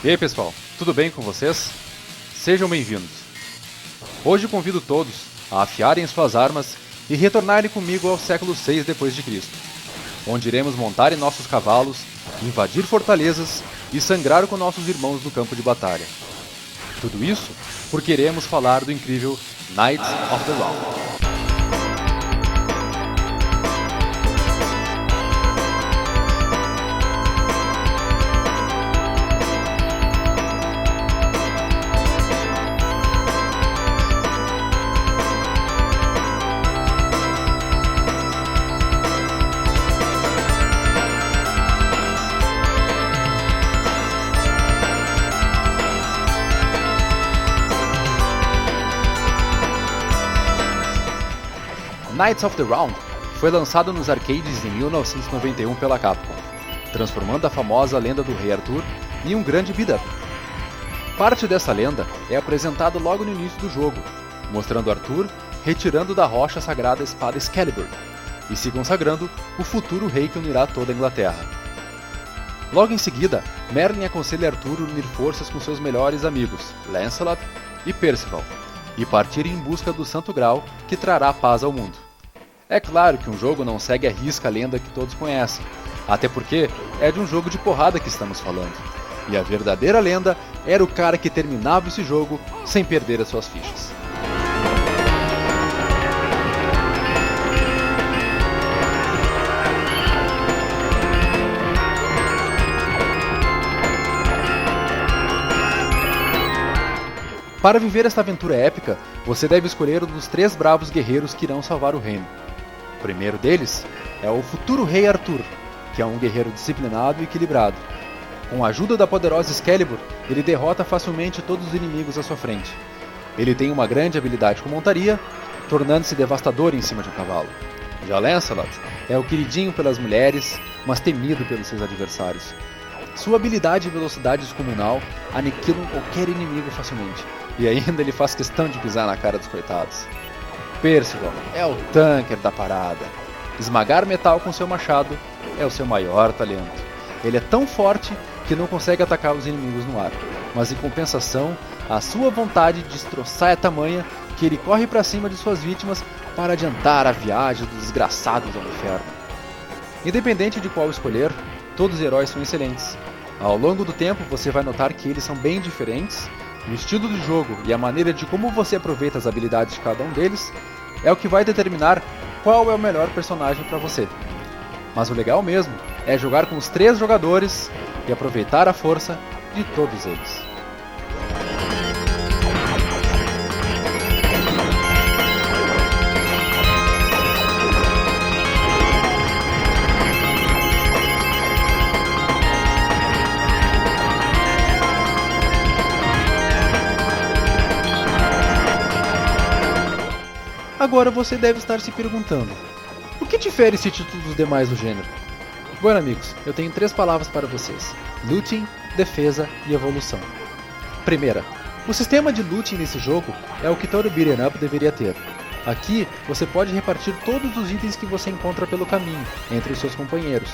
E aí pessoal, tudo bem com vocês? Sejam bem-vindos. Hoje convido todos a afiarem suas armas e retornarem comigo ao século 6 d.C., onde iremos montar em nossos cavalos, invadir fortalezas e sangrar com nossos irmãos no campo de batalha. Tudo isso porque iremos falar do incrível Knights of the Round. Knights of the Round foi lançado nos arcades em 1991 pela Capcom, transformando a famosa lenda do Rei Arthur em um grande beat-up. Parte dessa lenda é apresentada logo no início do jogo, mostrando Arthur retirando da rocha sagrada a espada Excalibur e se consagrando o futuro rei que unirá toda a Inglaterra. Logo em seguida, Merlin aconselha Arthur a unir forças com seus melhores amigos, Lancelot e Percival, e partir em busca do Santo Graal que trará paz ao mundo. É claro que um jogo não segue à risca a lenda que todos conhecem, até porque é de um jogo de porrada que estamos falando, e a verdadeira lenda era o cara que terminava esse jogo sem perder as suas fichas. Para viver esta aventura épica, você deve escolher um dos 3 bravos guerreiros que irão salvar o reino. O primeiro deles é o futuro rei Arthur, que é um guerreiro disciplinado e equilibrado. Com a ajuda da poderosa Excalibur, ele derrota facilmente todos os inimigos à sua frente. Ele tem uma grande habilidade com montaria, tornando-se devastador em cima de um cavalo. Já Lancelot é o queridinho pelas mulheres, mas temido pelos seus adversários. Sua habilidade e velocidade descomunal aniquilam qualquer inimigo facilmente, e ainda ele faz questão de pisar na cara dos coitados. Percival é o tanker da parada. Esmagar metal com seu machado é o seu maior talento. Ele é tão forte que não consegue atacar os inimigos no ar, mas em compensação, a sua vontade de destroçar é tamanha que ele corre para cima de suas vítimas para adiantar a viagem dos desgraçados ao inferno. Independente de qual escolher, todos os heróis são excelentes. Ao longo do tempo você vai notar que eles são bem diferentes. O estilo do jogo e a maneira de como você aproveita as habilidades de cada um deles é o que vai determinar qual é o melhor personagem para você. Mas o legal mesmo é jogar com os 3 jogadores e aproveitar a força de todos eles. Agora você deve estar se perguntando, o que difere esse título dos demais do gênero? Bom amigos, eu tenho 3 palavras para vocês: looting, defesa e evolução. Primeira, o sistema de looting nesse jogo é o que todo beat'em up deveria ter. Aqui você pode repartir todos os itens que você encontra pelo caminho entre os seus companheiros,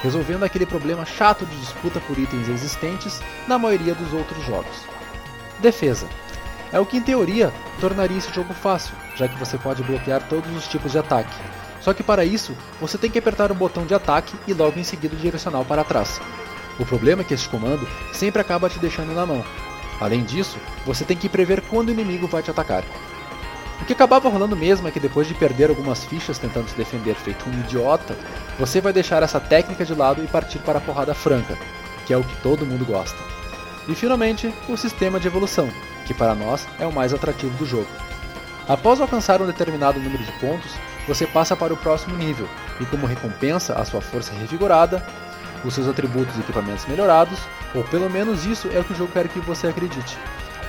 resolvendo aquele problema chato de disputa por itens existentes na maioria dos outros jogos. Defesa é o que em teoria tornaria esse jogo fácil, já que você pode bloquear todos os tipos de ataque. Só que para isso, você tem que apertar o botão de ataque e logo em seguida o direcional para trás. O problema é que este comando sempre acaba te deixando na mão. Além disso, você tem que prever quando o inimigo vai te atacar. O que acabava rolando mesmo é que depois de perder algumas fichas tentando se defender feito um idiota, você vai deixar essa técnica de lado e partir para a porrada franca, que é o que todo mundo gosta. E finalmente, o sistema de evolução, que para nós é o mais atrativo do jogo. Após alcançar um determinado número de pontos, você passa para o próximo nível, e como recompensa a sua força revigorada, os seus atributos e equipamentos melhorados, ou pelo menos isso é o que o jogo quer que você acredite.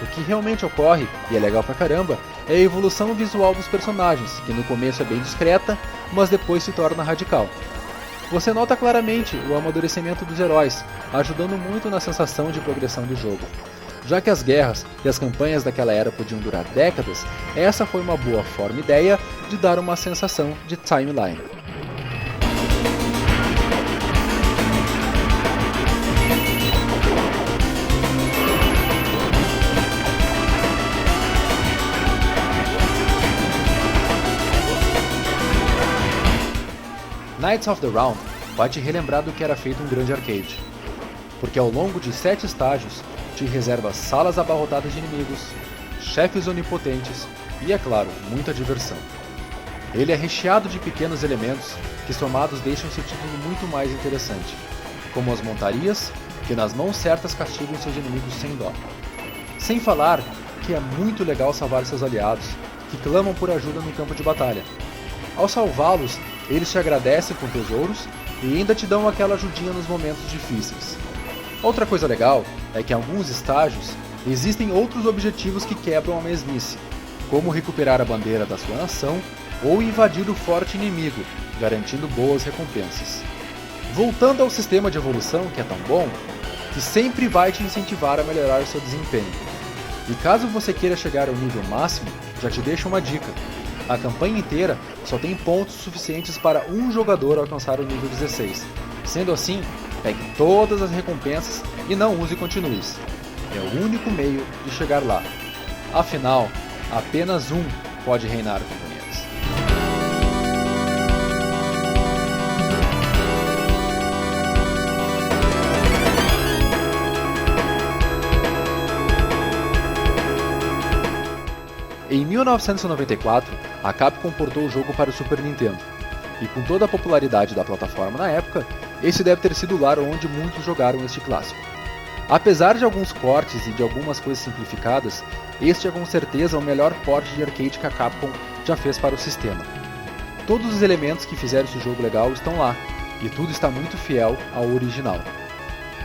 O que realmente ocorre, e é legal pra caramba, é a evolução visual dos personagens, que no começo é bem discreta, mas depois se torna radical. Você nota claramente o amadurecimento dos heróis, ajudando muito na sensação de progressão do jogo. Já que as guerras e as campanhas daquela era podiam durar décadas, essa foi uma boa forma e ideia de dar uma sensação de timeline. Knights of the Round vai te relembrar do que era feito um grande arcade, porque ao longo de 7 estágios te reserva salas abarrotadas de inimigos, chefes onipotentes e, é claro, muita diversão. Ele é recheado de pequenos elementos que somados deixam seu título muito mais interessante, como as montarias, que nas mãos certas castigam seus inimigos sem dó. Sem falar que é muito legal salvar seus aliados, que clamam por ajuda no campo de batalha. Ao salvá-los, eles te agradecem com tesouros e ainda te dão aquela ajudinha nos momentos difíceis. Outra coisa legal é que em alguns estágios existem outros objetivos que quebram a mesmice, como recuperar a bandeira da sua nação ou invadir o forte inimigo, garantindo boas recompensas. Voltando ao sistema de evolução, que é tão bom, que sempre vai te incentivar a melhorar o seu desempenho. E caso você queira chegar ao nível máximo, já te deixo uma dica. A campanha inteira só tem pontos suficientes para um jogador alcançar o nível 16. Sendo assim, pegue todas as recompensas e não use continues. É o único meio de chegar lá. Afinal, apenas um pode reinar, companheiros. Em 1994, a Capcom portou o jogo para o Super Nintendo, e com toda a popularidade da plataforma na época, esse deve ter sido o lar onde muitos jogaram este clássico. Apesar de alguns cortes e de algumas coisas simplificadas, este é com certeza o melhor porte de arcade que a Capcom já fez para o sistema. Todos os elementos que fizeram esse jogo legal estão lá, e tudo está muito fiel ao original.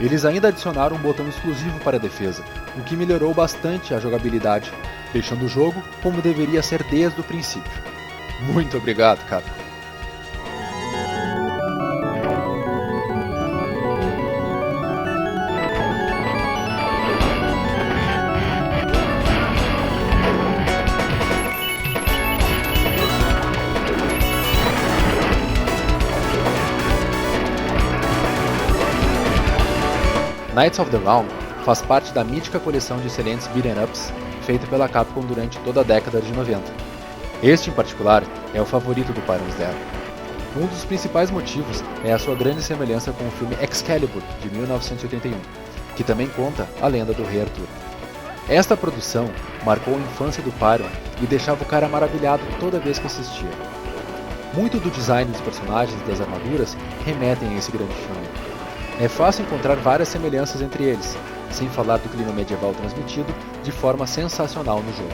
Eles ainda adicionaram um botão exclusivo para a defesa, o que melhorou bastante a jogabilidade, deixando o jogo como deveria ser desde o princípio. Muito obrigado, Capcom. Knights of the Round faz parte da mítica coleção de excelentes beat'em ups feita pela Capcom durante toda a década de 90. Este, em particular, é o favorito do Pyron's Lair. Um dos principais motivos é a sua grande semelhança com o filme Excalibur, de 1981, que também conta a lenda do Rei Arthur. Esta produção marcou a infância do Pyron e deixava o cara maravilhado toda vez que assistia. Muito do design dos personagens e das armaduras remetem a esse grande filme. É fácil encontrar várias semelhanças entre eles, sem falar do clima medieval transmitido de forma sensacional no jogo.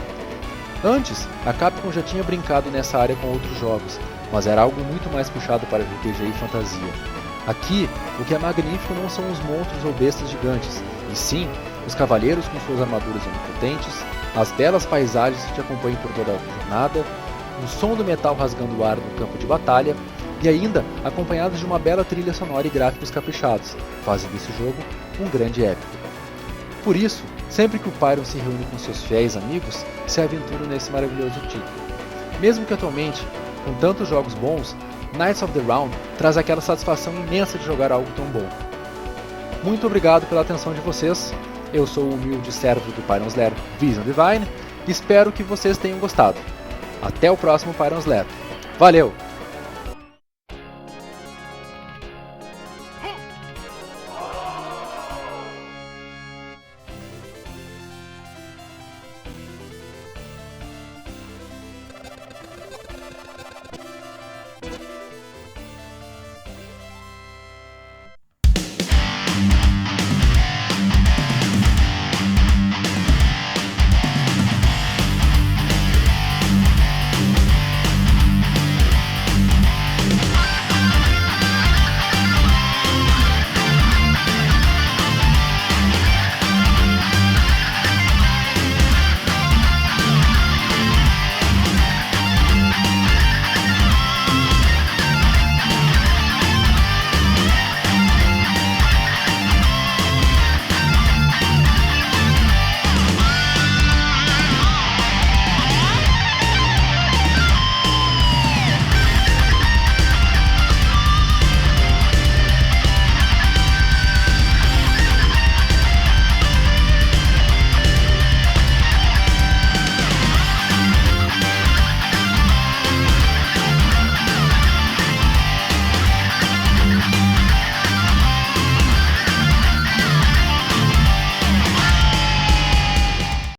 Antes, a Capcom já tinha brincado nessa área com outros jogos, mas era algo muito mais puxado para RPG e fantasia. Aqui, o que é magnífico não são os monstros ou bestas gigantes, e sim os cavaleiros com suas armaduras onipotentes, as belas paisagens que te acompanham por toda a jornada, o som do metal rasgando o ar no campo de batalha, e ainda acompanhados de uma bela trilha sonora e gráficos caprichados, fazendo esse jogo um grande épico. Por isso, sempre que o Pyron se reúne com seus fiéis amigos, se aventura nesse maravilhoso título. Mesmo que atualmente, com tantos jogos bons, Knights of the Round traz aquela satisfação imensa de jogar algo tão bom. Muito obrigado pela atenção de vocês, eu sou o humilde servo do Pyron's Lair, Vision Divine, e espero que vocês tenham gostado. Até o próximo Pyron's Lair. Valeu!